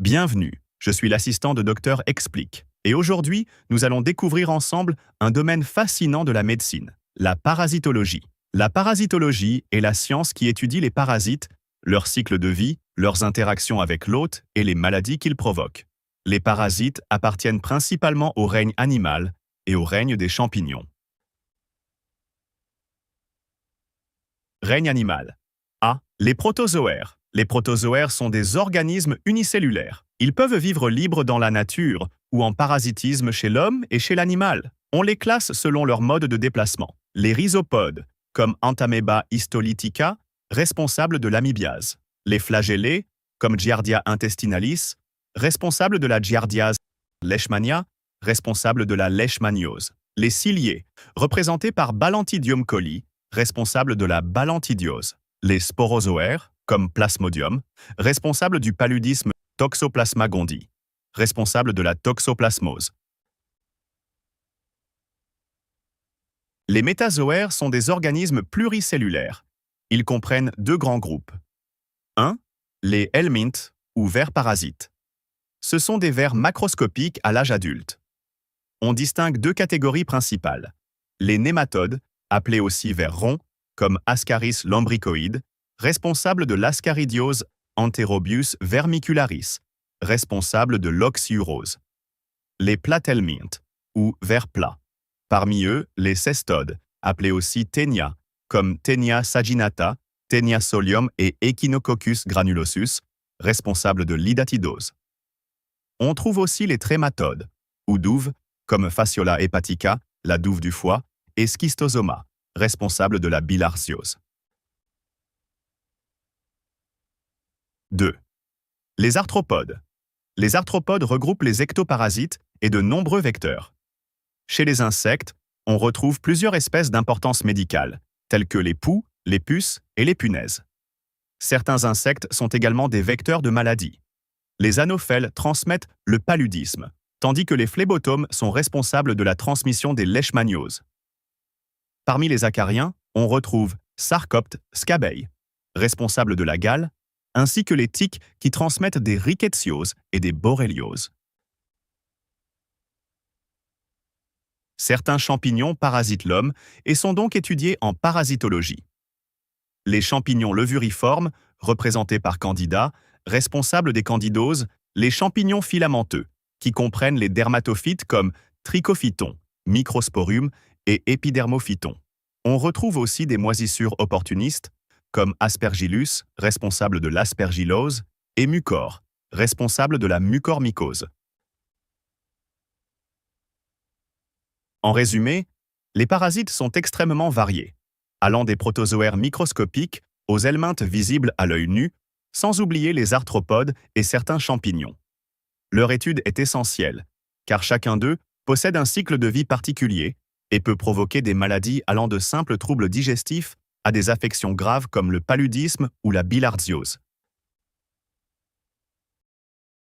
Bienvenue, je suis l'assistant de Docteur Explique. Et aujourd'hui, nous allons découvrir ensemble un domaine fascinant de la médecine, la parasitologie. La parasitologie est la science qui étudie les parasites, leur cycle de vie, leurs interactions avec l'hôte et les maladies qu'ils provoquent. Les parasites appartiennent principalement au règne animal et au règne des champignons. Règne animal. A. Les protozoaires. Les protozoaires sont des organismes unicellulaires. Ils peuvent vivre libres dans la nature ou en parasitisme chez l'homme et chez l'animal. On les classe selon leur mode de déplacement. Les rhizopodes, comme Entamoeba histolytica, responsables de l'amibiase. Les flagellés, comme Giardia intestinalis, responsables de la giardiase. Leishmania, responsable de la leishmaniose. Les ciliés, représentés par Balantidium coli, responsables de la balantidiose. Les sporozoaires, comme Plasmodium, responsables du paludisme. Toxoplasma gondii, responsable de la toxoplasmose. Les métazoaires sont des organismes pluricellulaires. Ils comprennent deux grands groupes. 1. Les helminths, ou vers parasites. Ce sont des vers macroscopiques à l'âge adulte. On distingue deux catégories principales. Les nématodes, appelés aussi vers ronds, comme Ascaris lombricoides, responsables de l'ascaridiose. Enterobius vermicularis, responsable de l'oxyurose. Les platelminths, ou vers plats. Parmi eux, les cestodes, appelés aussi ténia, comme Ténia saginata, Ténia solium et Echinococcus granulosus, responsables de l'idatidose. On trouve aussi les trématodes, ou douves, comme Fasciola hepatica, la douve du foie, et Schistosoma, responsable de la bilharziose. 2. Les arthropodes. Les arthropodes regroupent les ectoparasites et de nombreux vecteurs. Chez les insectes, on retrouve plusieurs espèces d'importance médicale, telles que les poux, les puces et les punaises. Certains insectes sont également des vecteurs de maladies. Les anophèles transmettent le paludisme, tandis que les phlébotomes sont responsables de la transmission des leishmanioses. Parmi les acariens, on retrouve Sarcopte scabeille, responsable de la gale, ainsi que les tiques qui transmettent des rickettsioses et des borrélioses. Certains champignons parasitent l'homme et sont donc étudiés en parasitologie. Les champignons levuriformes, représentés par Candida, responsables des candidoses, les champignons filamenteux, qui comprennent les dermatophytes comme Trichophyton, Microsporium et Epidermophyton. On retrouve aussi des moisissures opportunistes, comme Aspergillus, responsable de l'aspergillose, et Mucor, responsable de la mucormycose. En résumé, les parasites sont extrêmement variés, allant des protozoaires microscopiques aux helminths visibles à l'œil nu, sans oublier les arthropodes et certains champignons. Leur étude est essentielle, car chacun d'eux possède un cycle de vie particulier et peut provoquer des maladies allant de simples troubles digestifs à des affections graves comme le paludisme ou la bilharziose.